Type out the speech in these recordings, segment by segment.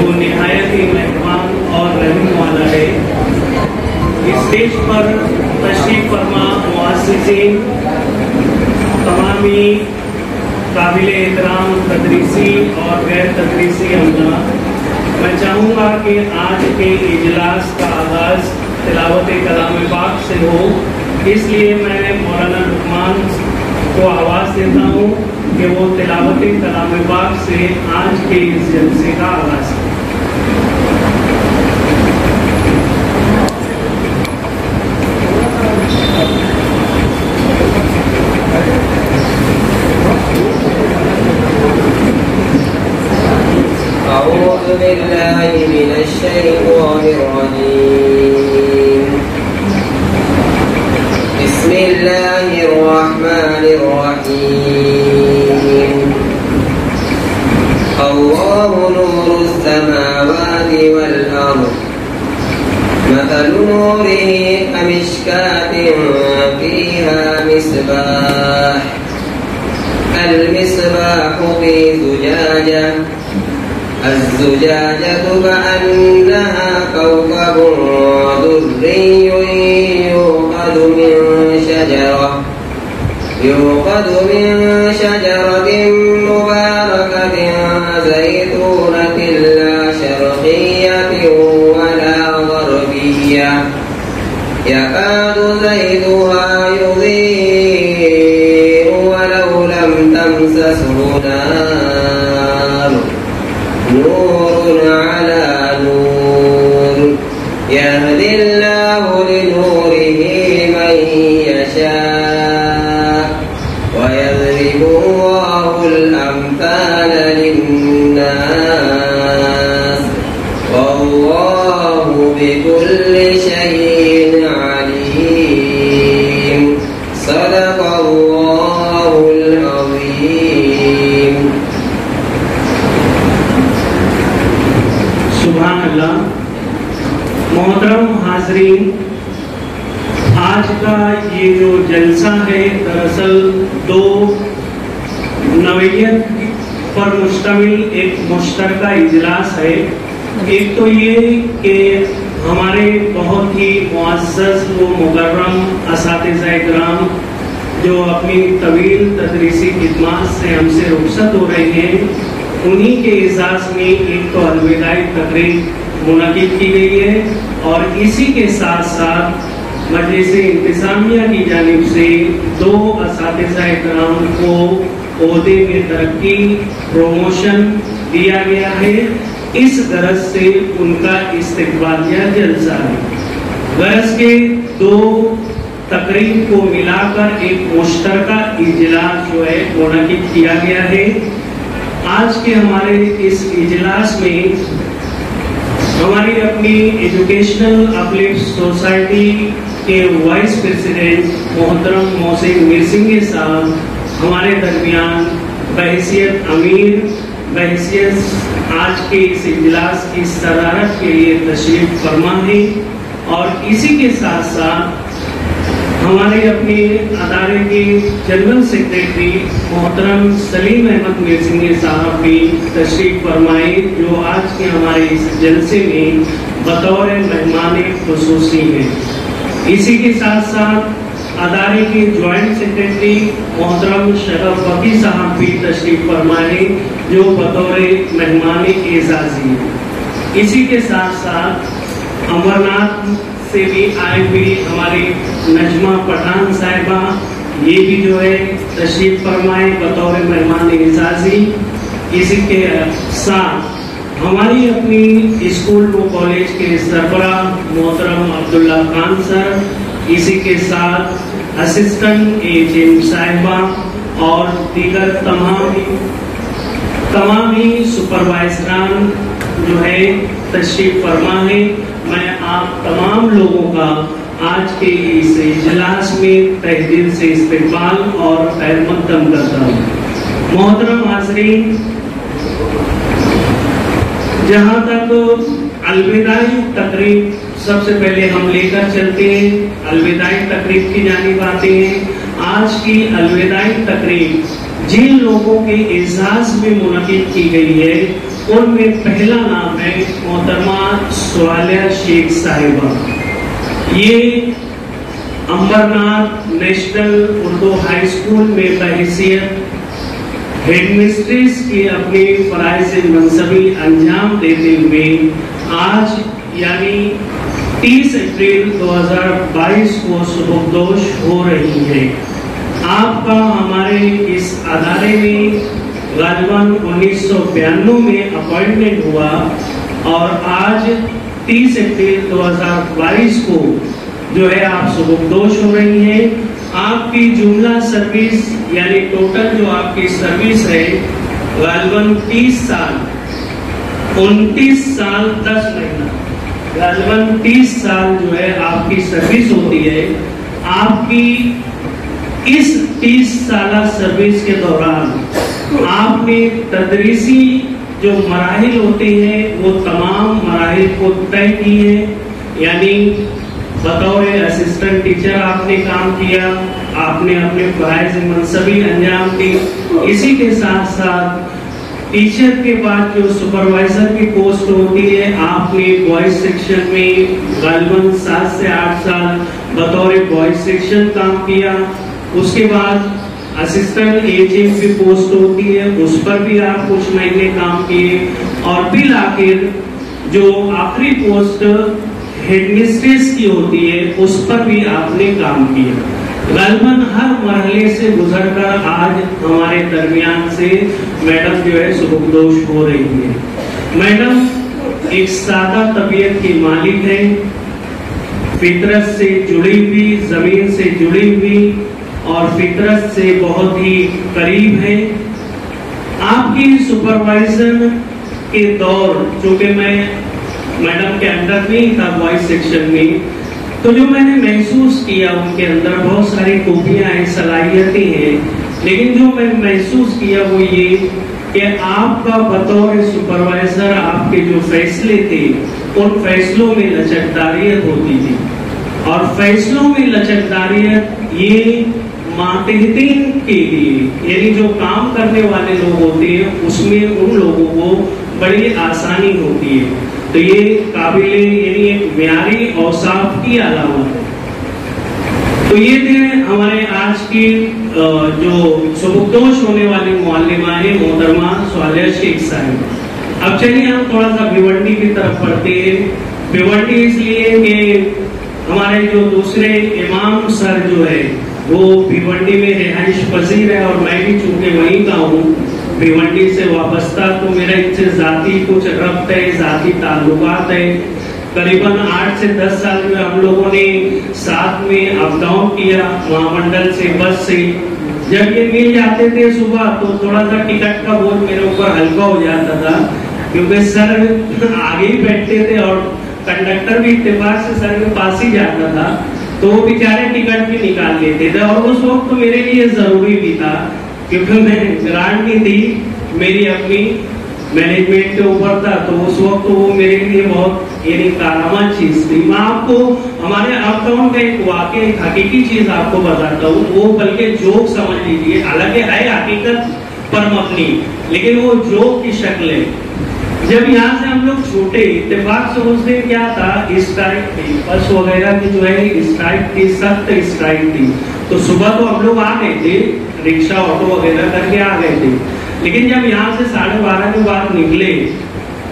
جو نہایت ہی مہربان اور رحم والا ہے۔ اسٹیج پر تشریف فرما مؤسسین، تمامی قابل احترام تدریسی اور غیر تدریسی عملہ، میں چاہوں گا کہ آج کے اجلاس کا آغاز تلاوت کلام پاک سے ہو، اس لیے میں مولانا لقمان کو آواز دیتا ہوں کہ وہ تلاوت کلام پاک سے آج کے اس جلسے کا آغاز کریں۔ أعوذ بالله من الشيطان الرجيم. بسم الله الرحمن الرحيم. الله نور السماوات والأرض، مثل نوره كمشكاة فيها مصباح، المصباح في زجاجة، الزجاجة كأنها كوكب دري يوقد من شجرة مباركة زيتونة لا شرقية ولا غربية، يكاد زيتها يضيء ولو لم تمسسه نار، نور على نور، يهدي الله لنوره من يشاء ويضرب الله الأمثال للناس، والله بكل شيء عليم. صدق الله العظيم. سبحان اللہ. محترم حاضرین، آج کا یہ جو جلسہ ہے دراصل دو نوعیت پر مشتمل ایک مشترکہ اجلاس ہے۔ ایک تو یہ کہ ہمارے بہت ہی معزز و مکرم اساتذہ کرام جو اپنی طویل تدریسی خدمات سے ہم سے رخصت ہو رہے ہیں، انہی کے اعزاز میں ایک تو الوداعی تقریب منعقد کی گئی ہے، اور اسی کے ساتھ ساتھ مجلس انتظامیہ کی جانب سے دو اساتذہ کرام کو عہدے میں ترقی پروموشن دیا گیا ہے۔ اس غرض سے ان کا استقبالیہ جلسہ ہے۔ غرض کے دو تقریب کو ملا کر ایک مشترکہ اجلاس جو ہے منعقد کیا گیا ہے۔ آج کے ہمارے اس اجلاس میں ہماری اپنی ایجوکیشنل اپلیٹ سوسائٹی کے وائس پریزیڈنٹ محترم محسن میرسنگے صاحب ہمارے درمیان بحیثیت امیر، بحیثیت آج کے اس اجلاس کی صدارت کے لیے تشریف فرما ہے، اور اسی کے ساتھ ساتھ ہمارے اپنے ادارے کے جنرل سیکریٹری محترم سلیم احمد میرسنگے صاحب بھی تشریف فرمائے، جو آج کے ہمارے اس جلسے میں بطور مہمان خصوصی ہیں۔ اسی کے ساتھ ساتھ ادارے کے جوائنٹ سیکریٹری محترم شرف وقی صاحب بھی تشریف فرمائے، جو بطور مہمان اعزازی ہیں۔ اسی کے ساتھ ساتھ امرناتھ سے بھی آئے ہوئی ہماری نجمہ پٹھان صاحبہ، یہ بھی جو ہے تشریف فرمائے بطور مہمان اعزازی۔ اسی کے ساتھ ہماری اپنی اسکول و کالج کے سربراہ محترم عبداللہ خان سر، اسی کے ساتھ اسسٹنٹ HM صاحبہ اور دیگر تمام ہی سپروائزران جو ہے تشریف فرما ہے۔ میں آپ تمام لوگوں کا آج کے اس اجلاس میں تہ دل سے استقبال اور خیر مقدم کرتا ہوں۔ محترم حاضرین، جہاں تک الوداعی تقریب سب سے پہلے ہم لے کر چلتے ہیں، الوداعی تقریب کی جانب آتے ہیں۔ آج کی الوداعی تقریب جن لوگوں کے اعزاز میں منعقد کی گئی ہے ان میں پہلا نام ہے محترمہ سوالیہ شیخ صاحبہ. یہ Amarnath national Urdu high school میں بحیثیت ہیڈ مسٹریس کی اپنی فرائض منصبی انجام دیتے ہوئے آج یعنی 30 اپریل 2022 کو سبکدوش ہو رہی ہے. آپ کا ہمارے اس ادارے میں غالباً 1992 میں اپوائنٹمنٹ ہوا اور آج 30 اپریل 2022 کو جو ہے آپ سبکدوش ہو رہی ہیں. آپ کی جملہ سروس یعنی ٹوٹل جو آپ کی سروس ہے غالباً 30 سال 29 سال 10 مہینہ غالباً 30 سال جو ہے آپ کی سروس ہوتی ہے. آپ کی اس 30 سالہ سروس کے دوران آپ نے تدریسی جو مراحل ہوتے ہیں وہ تمام مراحل کو طے کیے ہیں. یعنی بطور اسسٹنٹ ٹیچر آپ نے کام کیا, آپ نے اپنے فرائض منصبی انجام دی. اسی کے ساتھ ساتھ ٹیچر کے بعد جو سپروائزر کی پوسٹ ہوتی ہے آپ نے بوائز سیکشن میں غالباً 7 سے 8 سال بطور بوائز سیکشن کام کیا. اس کے بعد اسسٹنٹ ایجنٹ کی پوسٹ ہوتی ہے اس پر بھی آپ کچھ مہینے کام کیے اور بالآخر جو آخری پوسٹ ہیڈ مسٹریس کی ہوتی ہے اس پر بھی آپ نے کام کیا. غالباً ہر مرحلے سے گزر کر آج ہمارے درمیان سے میڈم جو ہے سبکدوش ہو رہی ہے. میڈم ایک سادہ طبیعت کی مالک ہے, فطرت سے جڑی ہوئی, زمین سے جڑی ہوئی اور فطرت سے بہت ہی قریب ہے. آپ کی سپروائزر کے دور چونکہ میں میڈم کے انڈر نہیں تھا بوائز سیکشن میں, تو جو میں نے محسوس کیا ان کے اندر بہت ساری خوبیاں ہیں, صلاحیتیں ہیں, لیکن جو میں محسوس کیا وہ یہ کہ آپ کا بطور سپروائزر آپ کے جو فیصلے تھے ان فیصلوں میں لچکداریت ہوتی تھی. اور فیصلوں میں لچکداریت یہ ماتحتین کے لیے یعنی جو کام کرنے والے لوگ ہوتے ہیں اس میں ان لوگوں کو بڑی آسانی ہوتی ہے. تو یہ قابل یعنی ایک معیاری اوصاف کی علامت ہے. تو یہ تھے ہمارے آج کی جو سبکدوش ہونے والی معلمہ ہے محترمہ سوالیہ شیخ صاحب. اب چلیے ہم تھوڑا سا بھیونڈی کی طرف پڑھتے ہیں. بھیونڈی اس لیے کہ ہمارے جو دوسرے امام سر جو ہے وہ بھیونڈی میں رہائش پذیر ہے اور میں بھی چونکہ وہیں کا ہوں بھیونڈی سے وابستہ, تو میرا ان سے ذاتی کچھ ربط ہے, ذاتی تعلقات ہے. قریباً 8 سے 10 سال میں ہم لوگوں نے ساتھ میں اپ ڈاؤن کیا مہامنڈل سے, بس سے. جب یہ مل جاتے تھے صبح تو تھوڑا سا ٹکٹ کا بوجھ میرے اوپر ہلکا ہو جاتا تھا کیونکہ سر آگے ہی بیٹھتے تھے اور کنڈکٹر بھی اتفاق سے سر کے پاس ہی جاتا تھا, تو وہ بیچارے ٹکٹ بھی نکال لیتے تھے. اور اس وقت تو میرے لیے ضروری بھی تھا کیونکہ میں گرانٹ کی تھی میری اپنی مینجمنٹ کے اوپر تھا, تو اس وقت وہ میرے لیے بہت یعنی کارآمد چیز تھی. میں آپ کو ہمارے اپ ڈاؤن کا ایک واقعہ ایک حقیقی چیز آپ کو بتاتا ہوں, وہ بلکہ جوک سمجھ لیجیے, حالانکہ ہے حقیقت پر مبنی لیکن وہ جوک کی شکل ہے. جب یہاں سے ہم لوگ چھوٹے اتفاق سے اس دن کیا تھا اسٹرائک تھی, بس وغیرہ کی جو ہے اسٹرائک تھی, سخت اسٹرائک تھی. تو صبح تو ہم لوگ آ گئے تھے, رکشہ آٹو وغیرہ کر کے آ گئے تھے, لیکن جب یہاں سے 12:30 کے بعد نکلے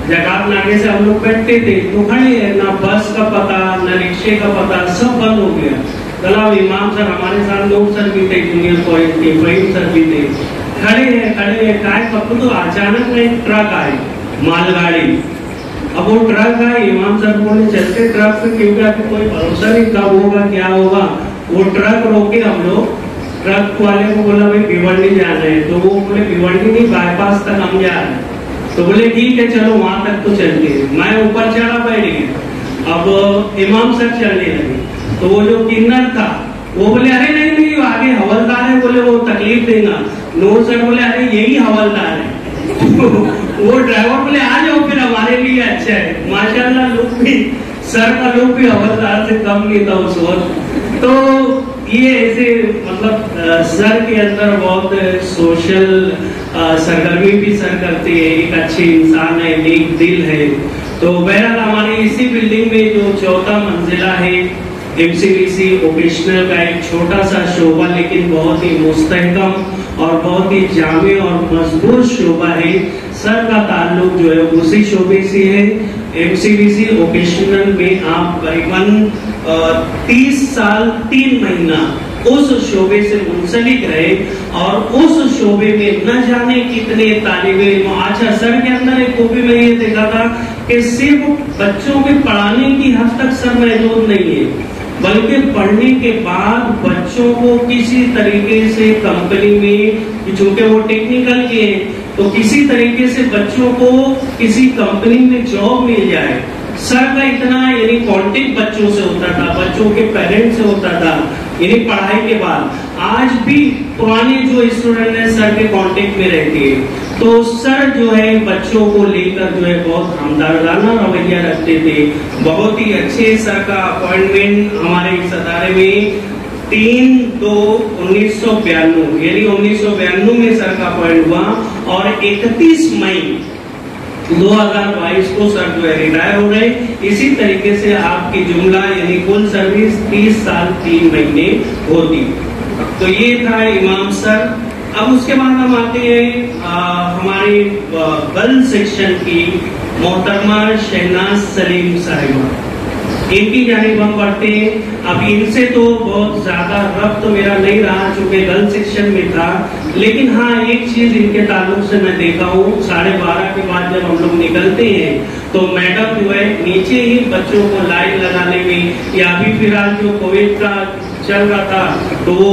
جگات ناکے سے ہم لوگ بیٹھتے تھے تو کھڑے ہیں, نہ بس کا پتہ نہ رکشے کا پتہ, سب بند ہو گیا. کلا امام سر ہمارے ساتھ لوگ سر بھی تھے, جونیئر کالج کے فہیم سر بھی تھے, کھڑے ہیں کائے پکڑ. تو اچانک میں ایک ٹرک آئے, مال گاڑی. اب وہ ٹرک آئے, امام سر بولے چلتے ٹرک سے کیونکہ اب کوئی بھروسہ نہیں کب ہوگا کیا ہوگا. وہ ٹرک روکے, ہم لوگ ٹرک والے کو بولا بھائی بھیونڈی جانا ہے, تو وہ بولے بھیونڈی نہیں بائی پاس تک ہم جا رہے ہیں. تو بولے ٹھیک ہے چلو وہاں تک تو چلتے ہیں. میں اوپر چڑھا بیٹھ گیا, اب امام سر چلنے لگے تو وہ جو کنر تھا وہ بولے ارے نہیں آگے حوالدار ہے, بولے وہ تکلیف دے گا. نور سر بولے ارے یہی حوالدار ہے. وہ ڈرائیور بولے آ جاؤ پھر ہمارے لیے اچھا ہے. ماشاءاللہ لوگ بھی سر کا لوگ بھی حوالدار سے کم نہیں تھا اس وقت. تو یہ ایسے مطلب سر کے اندر بہت سوشل सरगर्मी भी सर करते हैं, एक अच्छे इंसान है, नेक दिल है। तो बहरहाल हमारी इसी बिल्डिंग में जो चौथा मंजिला है MCVC वोकेशनल का एक छोटा सा शोबा, लेकिन बहुत ही मुस्तहकम और बहुत ही जामे और मजबूत शोबा है। सर का ताल्लुक जो है उसी शोबे से है। MCVC वोकेशनल में आप करीबन 30 साल 3 महीना उस शोबे से मुंसलिक रहे और उस शोबे में न जाने कितने तालिबे इल्म। अच्छा, सर के अंदर एक खूबी में ये देखा था कि सिर्फ बच्चों के पढ़ाने की हद तक सर महदूद नहीं है, बल्कि पढ़ने के बाद बच्चों को किसी तरीके से कंपनी में, चूंकि वो टेक्निकल के हैं, तो किसी तरीके से बच्चों को किसी कंपनी में जॉब मिल जाए। सर का इतना यानी कांटेक्ट बच्चों से होता था, बच्चों के पेरेंट्स से होता था, यानी पढ़ाई के बाद। आज भी पुराने जो स्टूडेंट हैं सर के कांटेक्ट में रहते हैं। तो सर जो है बच्चों को लेकर जो है बहुत हमदर्दाना रवैया रखते थे। बहुत ही अच्छे सर का अपॉइंटमेंट हमारे इस अदारे में 3/2/1992 यानी 1992 में सर का अपॉइंट हुआ और 31 मई 2022 को सर जो है रिटायर हो रहे। इसी तरीके से आपकी जुमला यानी कुल सर्विस 30 साल 3 महीने होती। तो ये था इमाम सर। अब उसके बाद हम आते हैं हमारे गर्ल सेक्शन की मोहतरमा शहनाज सलीम साहिबा, इनकी जानिब हम बढ़ते हैं। अब इनसे तो बहुत ज्यादा रब्त मेरा नहीं रहा चूंकि गर्ल सेक्शन में था, लेकिन हाँ एक चीज इनके ताल्लुक से मैं देखा हूँ, 12:30 के बाद जब हम लोग निकलते हैं तो मैडम जो है नीचे ही बच्चों को लाइन लगाने में, या अभी फिलहाल जो कोविड का चल रहा था तो वो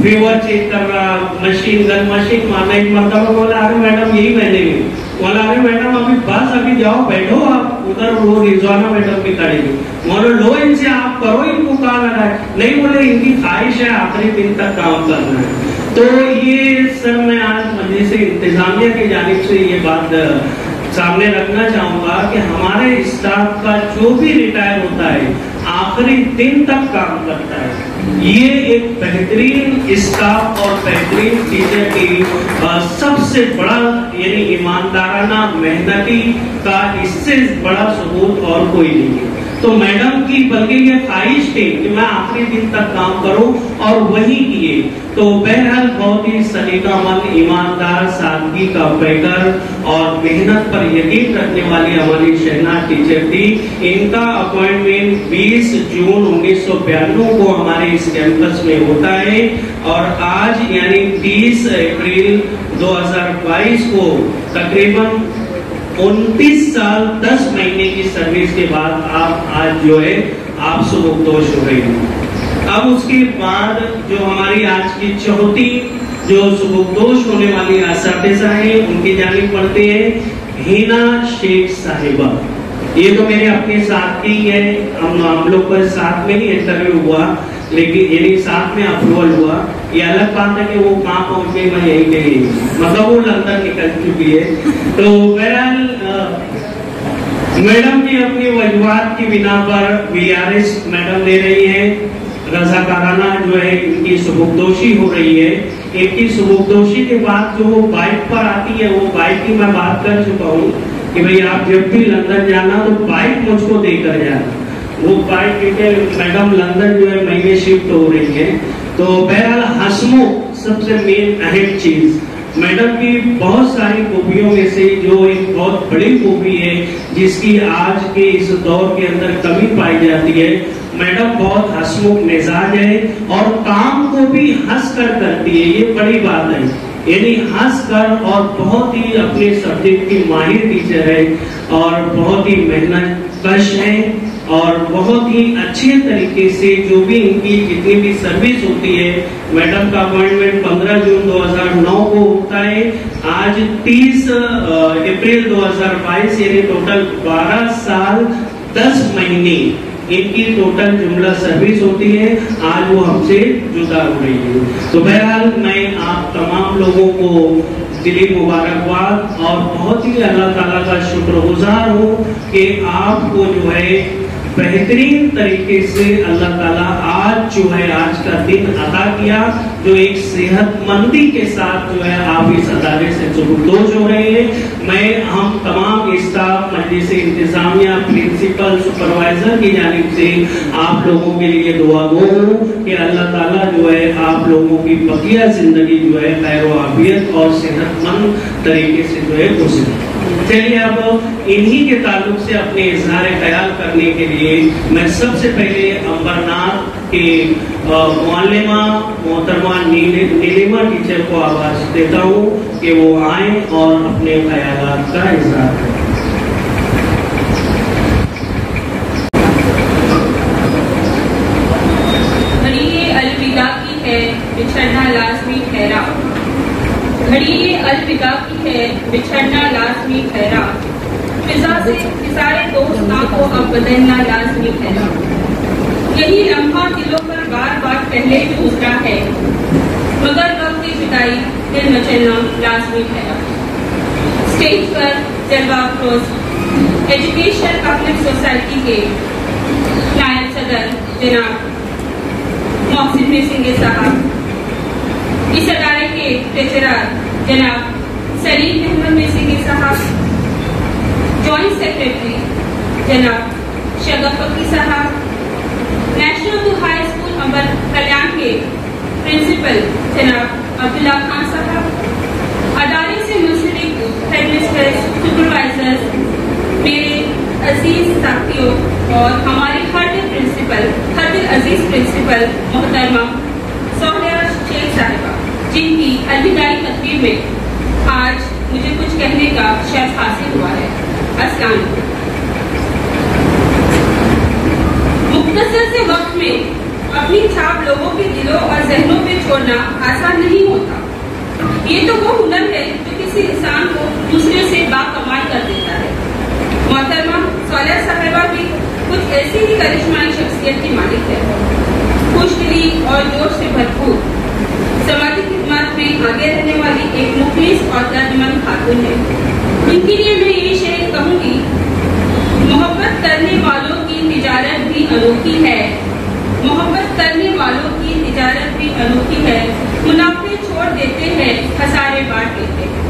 फीवर चेक कर रहा, मशीन गन मशीन मारना। एक मरतबा बोला अरे मैडम यही महीने में, बोला अरे मैडम अभी बस अभी जाओ बैठो आप उधर, वो रिजवाना मैडम भी खड़ेगी, बोलो लो इनसे आप करो, इनको कहा लगा नहीं, बोले इनकी ख्वाहिश है आखिरी दिन तक काम करना है। तो ये सर मैं आज मजलिस इंतजामिया की जानिब से ये बात सामने रखना चाहूंगा कि हमारे स्टाफ का जो भी रिटायर होता है आखिरी दिन तक काम करता है। ये एक बेहतरीन स्टाफ और बेहतरीन टीचर की सबसे बड़ा यानी ईमानदाराना मेहनती का इससे बड़ा सबूत और कोई नहीं है। तो मैडम की बल्कि ये ख्वाहिश थी कि मैं आखिरी दिन तक काम करूं और वही किए। तो बहरहाल बहुत ही सलीकामंद, ईमानदार, सादगी का पैकर और मेहनत पर यकीन रखने वाली हमारी शहनाज टीचर थी। इनका अपॉइंटमेंट 20 जून 1992 को हमारे इस कैंपस में होता है और आज यानी 30 अप्रैल 2022 को तकरीबन 29 साल 10 महीने की सर्विस के बाद आप आज जो है आप सुबुकदोश हो रहे हैं। अब उसके बाद जो हमारी आज की चौथी जो सुबुकदोश होने वाली असातिज़ा हैं उनकी जानिब पढ़ते हैं हिना शेख साहिबा। ये तो मेरे अपने साथ ही है, हम लोग का साथ में ही इंटरव्यू हुआ, लेकिन यानी साथ में अप्रूवल हुआ। ये अलग बात है कि वो कहाँ पहुंच गई, मैं यही कही, मतलब वो लंदन निकल चुकी है। तो बहरहाल मैडम की अपनी वजूहात की बिना पर VRS मैडम ले रही है, रजाकाराना जो है इनकी सुबुकदोशी हो रही है। इनकी सुबुकदोशी के बाद जो वो बाइक पर आती है, वो बाइक की मैं बात कर चुका हूँ कि भाई आप जब भी लंदन जाना तो बाइक मुझको देकर जाना। वो बाइक क्योंकि मैडम लंदन जो है महीने शिफ्ट हो रही है। तो बहरहाल हंसमुख सबसे मेन अहम चीज, मैडम की बहुत सारी खूबियों में से जो एक बहुत बड़ी खूबी है जिसकी आज के इस दौर के अंदर कमी पाई जाती है, मैडम बहुत हंसमुख मिजाज है और काम को भी हंस कर करती है। ये बड़ी बात है, यानी हंस कर, और बहुत ही अपने सब्जेक्ट की माहिर टीचर है और बहुत ही मेहनत कश है और बहुत ही अच्छे तरीके से जो भी इनकी जितनी भी सर्विस होती है। मैडम का अपॉइंटमेंट 15 जून 2009 को होता है, आज 30 अप्रैल 2022 यानी टोटल 12 साल 10 महीने इनकी टोटल जुमला सर्विस होती है। आज वो हमसे जुदा हो रही है। तो बहरहाल मैं आप तमाम लोगों को दिली मुबारकबाद और बहुत ही अल्लाह ताला का शुक्रगुजार हूँ कि आपको जो है बेहतरीन तरीके से अल्लाह ताला आज जो है आज का दिन अता किया, जो एक सेहतमंदी के साथ जो है आप इस अदारे से जुबूदोज हो रहे हैं। हम तमाम स्टाफ, मजलिस इंतजामिया, प्रिंसिपल, सुपरवाइजर की जानिब से आप लोगों के लिए दुआ गो हूँ कि अल्लाह ताला जो है आप लोगों की बकिया जिंदगी जो है खैर व आफियत और सेहतमंद तरीके से जो है गुजरे। चलिए अब इन्हीं के ताल्लुक से अपने इजहार ख्याल करने के लिए मैं सबसे पहले अंबरनाथ के मुअल्लिमा मोहतरमा नीलिमा टीचर को आवाज देता हूँ कि वो आए और अपने ख्यालात का इजहार करें। घड़ी अलविदा की है बिछड़ना लाजमी ठहरा, घड़ी अलविदा की है बिछड़ना लाजमी ठहरा, फिजा से फिजाए दोस्तां को अब बदलना लाजमी ठहरा, यही लम्हा दिलों पर बार बार पहले भी गुजरा है, मगर वक्त जुदाई दिल मचलना लाजमी ठहरा। स्टेज पर जलवा अफरोज एजुकेशन पब्लिक सोसाइटी के नायब सदर जनाब मोहसिन मिसिंगे साहब, इस अदारे के ट्रेजरर जनाब सलीम अहमद मिसिंगे साहब, जॉइंट सेक्रेटरी जनाब शगफ फकीर साहब, नेशनल हाई स्कूल अंबर कल्याण के प्रिंसिपल जनाब अब्दुल्ला खान साहब, अदारे से मुंसलिक हेडमिस्ट्रेस, सुपरवाइजर्स, मेरे अजीज साथियों और हमारे हर प्रिंसिपल, हर अजीज प्रिंसिपल मोहतरमा सोहलिया शेख साहिबा, जिनकी अलविदाई तकरीब में आज मुझे कुछ कहने का शर्फ हासिल हुआ है। अस्सलाम वालेकुम। मुख्तसर से वक्त में अपनी छाप लोगों के दिलों और जहनों पे छोड़ना आसान नहीं होता। ये तो वो हुनर है जो किसी इंसान को दूसरे से बाकमाल कर देता है। मोहतरमा सोहलिया साहिबा भी कुछ ऐसी ही करिश्माई शख्सियत की मालिक है, खुशदिली और जोश से भरपूर, समाजी खिदमत में आगे रहने वाली एक मुखलिस और दर्दमंद खातून है। इनके लिए मैं ये शेर कहूँगी, मोहब्बत करने वालों की तिजारत भी अनोखी है, मोहब्बत करने वालों की तिजारत भी अनोखी है, मुनाफे छोड़ देते हैं, खसारे बांट देते हैं।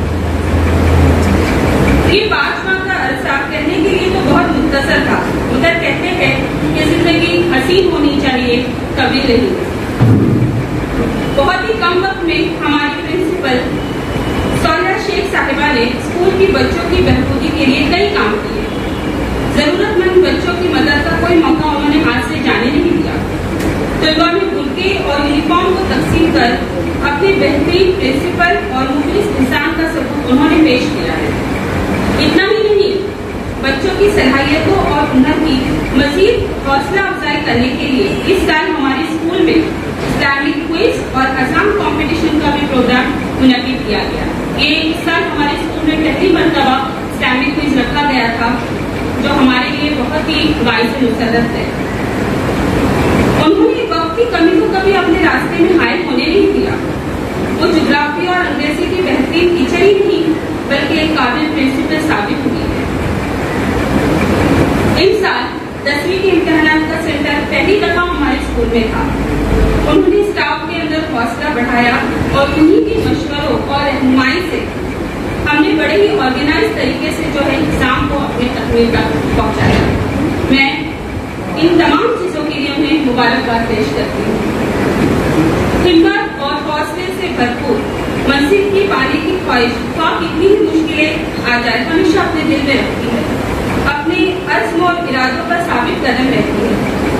ये 5 माह का अरसा कहने के लिए तो बहुत मुख्तसर था, मगर कहते हैं कि जिंदगी हसीन होनी चाहिए, कभी नहीं। बहुत ही कम वक्त में हमारी प्रिंसिपल सोहलिया शेख साहिबा ने स्कूल की बच्चों की बहबूदी के लिए कई काम किए। जरूरतमंद बच्चों की मदद का कोई मौका उन्होंने हाथ से जाने नहीं दिया। तलबा में बुर्के और यूनिफॉर्म को तकसीम कर अपने बेहतरीन प्रिंसिपल और मुखलिस इंसान का सबूत उन्होंने पेश किया है। इतना ही नहीं, बच्चों की सलाहियतों और हुनर की मजीद हौसला अफजाई करने के लिए इस साल हमारे स्कूल में इस्लामिक क्विज और अज़ान कंपटीशन का भी प्रोग्राम मुनक्किद किया गया। ये इस साल हमारे स्कूल में पहली मरतबा इस्लामिक क्विज रखा गया था, जो हमारे लिए बहुत ही बाइस मुसरत है। उन्होंने वक्त की कमी को कभी अपने रास्ते में हायल होने नहीं दिया। वो ज्योग्राफी और अंग्रेजी की बेहतरीन टीचर ही नहीं, बल्कि एक काबिल प्रिंसिपल साबित हुई है। इस साल 10वीं के इम्तिहान का सेंटर पहली दफा हमारे स्कूल में था। उन्होंने स्टाफ के अंदर हौसला बढ़ाया और उन्हीं की मशवरों और रहनुमाई से हमने बड़े ही ऑर्गेनाइज तरीके से जो है एग्जाम को अपने तकमील तक पहुंचाया। मैं इन तमाम चीजों के लिए उन्हें मुबारकबाद पेश करती हूँ। हिम्मत और हौसले से भरपूर मंजिल की पाने की ख्वाहिश कितनी ही मुश्किलें आ जाए हमेशा अपने दिल में रखती है, अपने अज़्म और इरादों पर साबित कदम रहती है।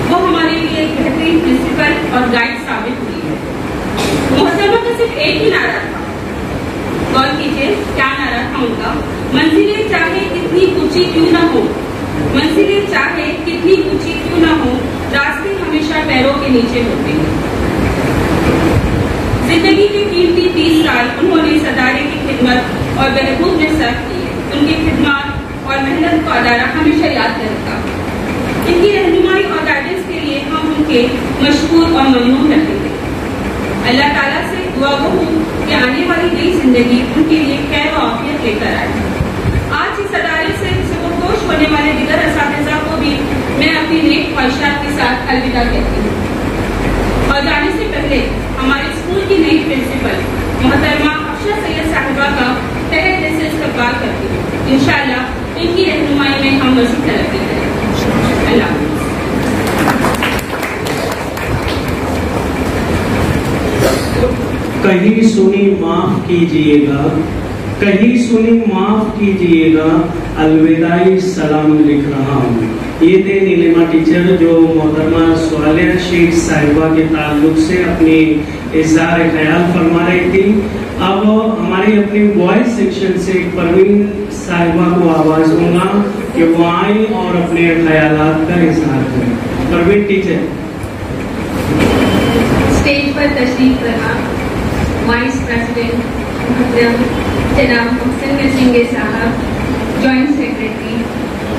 वो हमारे लिए एक बेहतरीन प्रिंसिपल और गाइड साबित हुई है। मोहतरमा का सिर्फ एक ही नारा था, गौर कीजिए क्या नारा था उनका, मंजिलें चाहे कितनी ऊंची क्यों ना हो, मंजिलें चाहे कितनी ऊंची क्यों ना हो, रास्ते हमेशा पैरों के नीचे होते हैं। जिंदगी के कीमती 30 साल उन्होंने इस अदारे की खिदमत और बहबूद में सर्व की है। उनकी खिदमत और मेहनत को अदारा हमेशा याद करेगा। इनकी रहनुमाई और गाइडेंस के लिए हम उनके मशकूर और ममनून रहेंगे। अल्लाह ताला से दुआ गो हूँ कि आने वाली नई जिंदगी उनके लिए खैर व आफियत लेकर आए। आज इस अदारे से सुबहदोश होने वाले दीगर असातिज़ा को भी मैं अपनी नेक साथ अलविदा कहती हूँ। और जाने से पहले हमारे स्कूल की नई प्रिंसिपल मोहतरमा अफशा सैयद साहिबा का तहे दिल से इस्तकबाल करती हूँ। इंशाअल्लाह इनकी रहनुमाई में हम मज़ीद तरक्की करें। अल्लाह हाफ़िज़। कहीं सुनी माफ कीजिएगा, कहीं सुनी माफ कीजिएगा, अलविदाई सलाम लिख रहा हूँ। ये थे नीलिमा टीचर जो मोहतरमा स्वालिया शेख साहिबा के ताल्लुक से अपनी इज़हार ख्याल फरमा रही थी। अब हमारी अपनी बॉयज सेक्शन से परवीन साहिबा को आवाज़ दूंगा कि वो आए और अपने ख्यालात का इज़हार करें। परवीन टीचर स्टेज पर तशरीफ रखा वाइस प्रेसिडेंट मोहतरम जनाब मोहसिन नसींगे साहब, जॉइंट सेक्रेटरी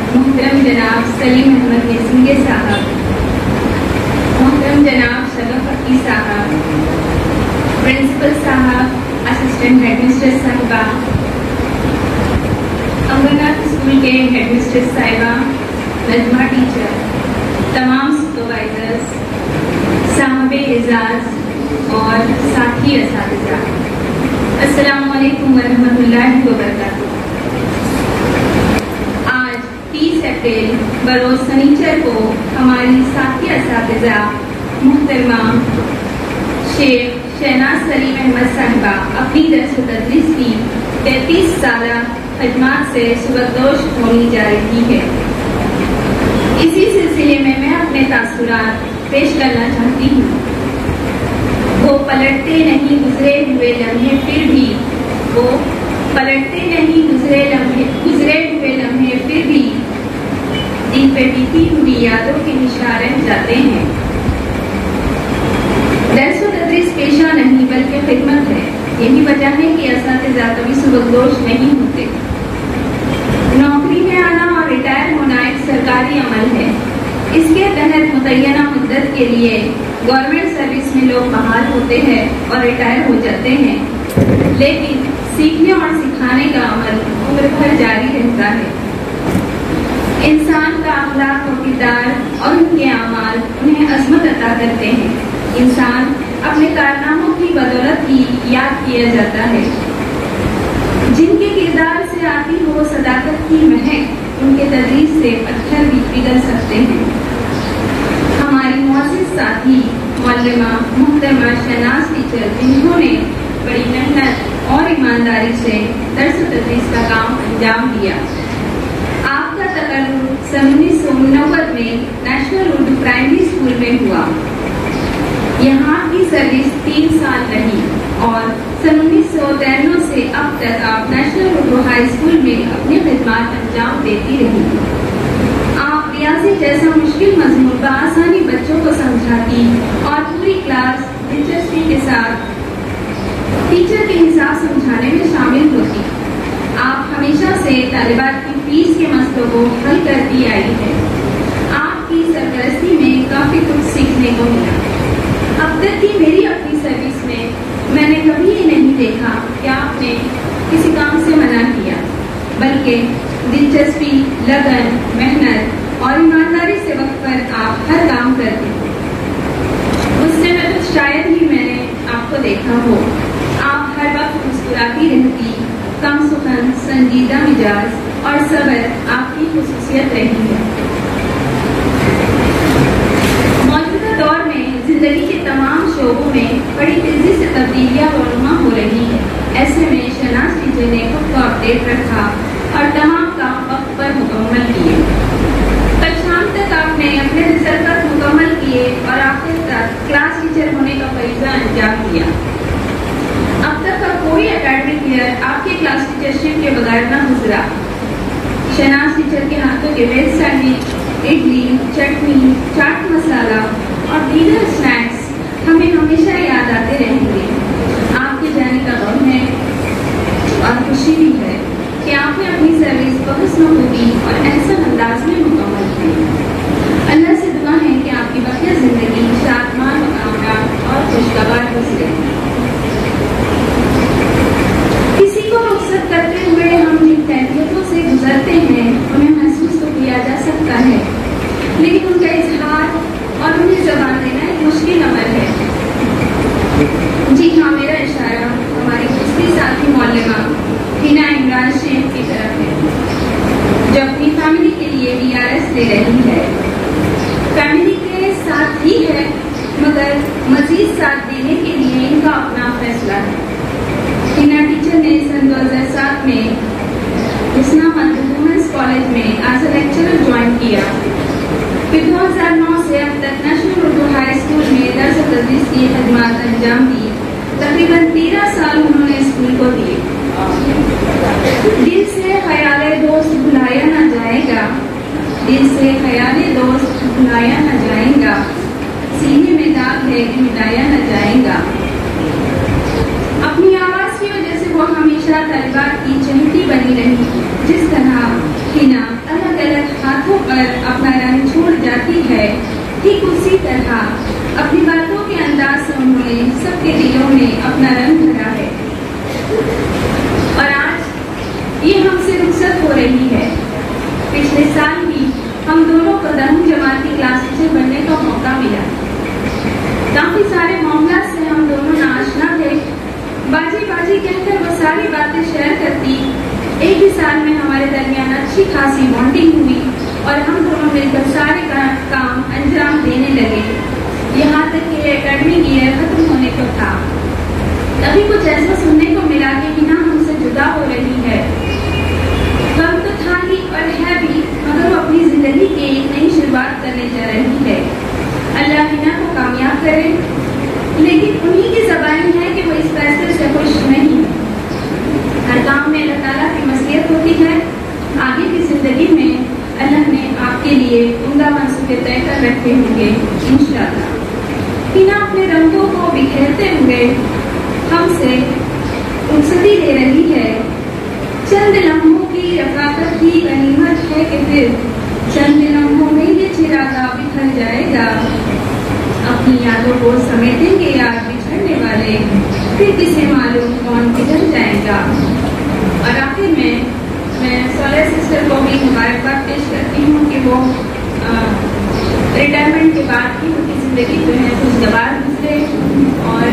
मोहतरम जनाब सलीम अहमद नसींगे साहब, मोहतरम जनाब शरफ अकी साहब, प्रिंसिपल साहब, असिस्टेंट हेडमिस्ट्रेस साहिबा, अमरनाथ स्कूल के हेडमिस्ट्रेस साहिबा, नजमा टीचर, तमाम सुपरवाइजर्स, साहबे एजाज और साथी असातिज़ा, अस्सलामु अलैकुम वरहमतुल्लाहि वबरकातुहू। आज 30 अप्रैल बरोज़ शनिचर को हमारी साथी असातिज़ा मोहतरमा शेख शहनाज सलीम अहमद साहिबा अपनी दर्स व तदरीस की 33 साला खदमात से सुबकदोश होनी जा रही है। इसी सिलसिले में मैं अपने तासुरात पेश करना चाहती हूँ। वो पलटते नहीं गुजरे हुए लम्हे, फिर भी वो पलटते नहीं गुजरे हुए लम्हे, फिर भी दिल पे बीती हुई यादों के निशान रह जाते हैं। दर्स व तदरीस पेशा नहीं बल्कि खिदमत है। यही वजह है कि असातिज़ा कभी सुबकदोश नहीं होते। नौकरी में आना और रिटायर होना एक सरकारी अमल है। इसके तहत मुतय्यना मुद्दत के लिए गवर्नमेंट सर्विस में लोग बहाल होते हैं और रिटायर हो जाते हैं, लेकिन सीखने और सिखाने का अमल उम्र भर जारी रहता है। इंसान का अखलाक और किरदार और उनके अमाल उन्हें अज़मत अता करते हैं। इंसान अपने कारनामों की बदौलत ही याद किया जाता है। जिनके किरदार से आती हो सदाकत की महक, उनके तदरीस से पत्थर भी पिघल सकते हैं। हमारी मुअज़्ज़िज़ साथी मौलमा मोहतरमा शहनाज टीचर, जिन्होंने बड़ी मेहनत और ईमानदारी से दर्स व तदरीस का काम अंजाम दिया। आपका तकर्रुर सन 1989 में नेशनल उर्दू प्राइमरी स्कूल में हुआ। यहाँ की सर्विस 3 साल रही और सन 1993 से अब तक आप नेशनल उर्दू हाई स्कूल में अपनी खिदमत अंजाम देती रही। आप रियाजी जैसा मुश्किल मज़मून बआसानी बच्चों को समझाती और पूरी क्लास दिलचस्पी के साथ टीचर के हिसाब समझाने में शामिल होती। आप हमेशा से तालिबात की फीस के मसलों को हल करती आई है। आपकी सरपरस्ती में काफ़ी कुछ सीखने को मिला। अब तक की मेरी अपनी सर्विस में मैंने कभी ये नहीं देखा कि आपने किसी काम से मना किया, बल्कि दिलचस्पी, लगन, मेहनत और ईमानदारी से वक्त पर आप हर काम करते। उससे मैं तो शायद ही मैंने आपको देखा हो। आप हर वक्त मुस्कुराती रहती, कम सुखन, संजीदा मिजाज और सब्र आपकी खुसूसियत रही है। मौजूदा दौर में जिंदगी के तमाम शोबों में बड़ी तेजी से तब्दीलियां रोनुमा हो रही है। ऐसे में शहनाज टीचर ने खुद को अपडेट रखा और तमाम काम वक्त पर मुकम्मल किए। कल शाम तक आपने अपने रिजल्ट मुकम्मल किए और आखिर तक क्लास टीचर होने का फरीज़ा अंजाम दिया। अब तक का कोई एकेडमिक ईयर आपके क्लास टीचरशिप के बगैर न गुजरा। शहनाज टीचर के हाथों के वेज सैंडविच, इडली, चटनी, चाट मसाला और दीगर स्नैक्स हमें हमेशा याद आते रहेंगे। आपके जाने का गम है और खुशी भी है कि आपने अपनी सर्विस बहुस्न खूबी और एहसन अंदाज में मुकम्मल की। अल्लाह से दुआ है कि आपकी बकिया जिंदगी शादमान, कामयाब और खुशगवार गुजरे। किसी को रुखसत करते हुए हम जिन कैफियतों से गुजरते हैं उन्हें महसूस तो किया जा सकता है, लेकिन उनका इजहार और فیملی کے لیے DRS لے رہی ہے. فیملی کے ساتھ ہی ہے مگر مزید ساتھ دینے کے لیے ان کا اپنا فیصلہ ہے. ہینا ٹیچر نے سن 2007 میں اسلام وومنس کالج میں ایز اے لیکچرر جوائن کیا. پھر 2009 سے اب تک نیشنل اردو ہائی اسکول میں درس و تدریس کی خدمات انجام دی. تقریباً 13 سال انہوں نے اسکول کو دیے. دل سے خیال دوست بھلایا نہ جائے گا, دل سے خیال دوست بھلایا نہ جائے گا, سینے میں داغ ہے کہ مٹایا نہ جائے گا. اپنی آواز کی وجہ سے وہ ہمیشہ طالبات کی چہیتی بنی رہی. جس طرح ہینا الگ الگ ہاتھوں پر اپنا رنگ چھوڑ جاتی ہے, ٹھیک اسی طرح اپنی باتوں کے انداز سے انہوں نے سب کے دلوں میں اپنا رنگ بھرا ہے. اور آج یہ ہم سے رخصت ہو رہی ہے. پچھلے سال ہی ہم دونوں کو 10ویں جماعت کی کلاس ٹیچر بننے کا موقع ملا. کافی سارے معاملات سے ہم دونوں ناآشنا تھے. باجی باجی کہہ کر وہ ساری باتیں شیئر کرتی. ایک ہی سال میں ہمارے درمیان اچھی خاصی بانڈنگ ہوئی اور ہم دونوں مل کر سارے کام انجام دینے لگے. یہاں تک کہ اکیڈمک ایئر ختم ہونے کو تھا. تبھی کچھ ایسا سننے کو ملا کہ ہینا ہم سے جدا ہو رہی ہے. غم تو تھا ہی اور ہے بھی, مگر وہ اپنی زندگی کی ایک نئی شروعات کرنے جا رہی ہے. اللہ ہینا کو کامیاب کرے. لیکن انہی کی زبان ہے کہ وہ اس فیصلے سے خوش نہیں. ہر کام میں اللہ تعالیٰ کی مصلحت ہوتی ہے. آگے کی زندگی میں اللہ نے آپ کے لیے عمدہ منصوبے طے کر رکھے ہوں گے انشاءاللہ. ہینا اپنے رنگوں کو بکھیرتے ہوئے ہم سے رخصتی لے رہی ہے. چند لمحوں کی رفاقت کی غنیمت ہے کہ پھر چند لمحوں میں یہ چراغا بکھر جائے گا. اپنی یادوں کو سمیٹیں گے یاد بچھڑنے والے, پھر کسے معلوم کون کدھر جائے گا. اور آخر میں سولہ سسٹر کو بھی مبارکباد پیش کرتی ہوں کہ وہ ریٹائرمنٹ کے بعد کی ان کی زندگی جو ہے خوشگوار گزرے. اور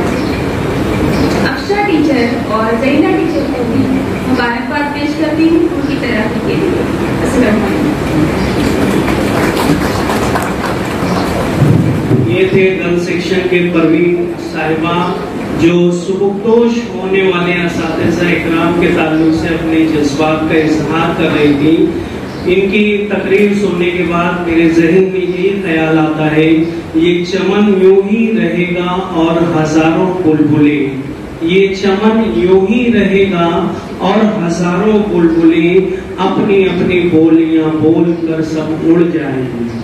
افشا ٹیچر اور زینہ ٹیچر کو بھی مبارکباد پیش کرتی ہوں ان کی ترقی کے لیے. السلام علیکم. یہ تھے گرل سیکشن کے پروین صاحبہ جو سبکدوش ہونے والے اساتذہ اکرام کے تعلق سے اپنے جذبات کا اظہار کر رہی تھی. ان کی تقریر سننے کے بعد میرے ذہن میں یہ خیال آتا ہے یہ چمن یوں ہی رہے گا اور ہزاروں بلبلے, یہ چمن یوں ہی رہے گا اور ہزاروں بلبلے اپنی اپنی بولیاں بول کر سب اڑ جائیں گے.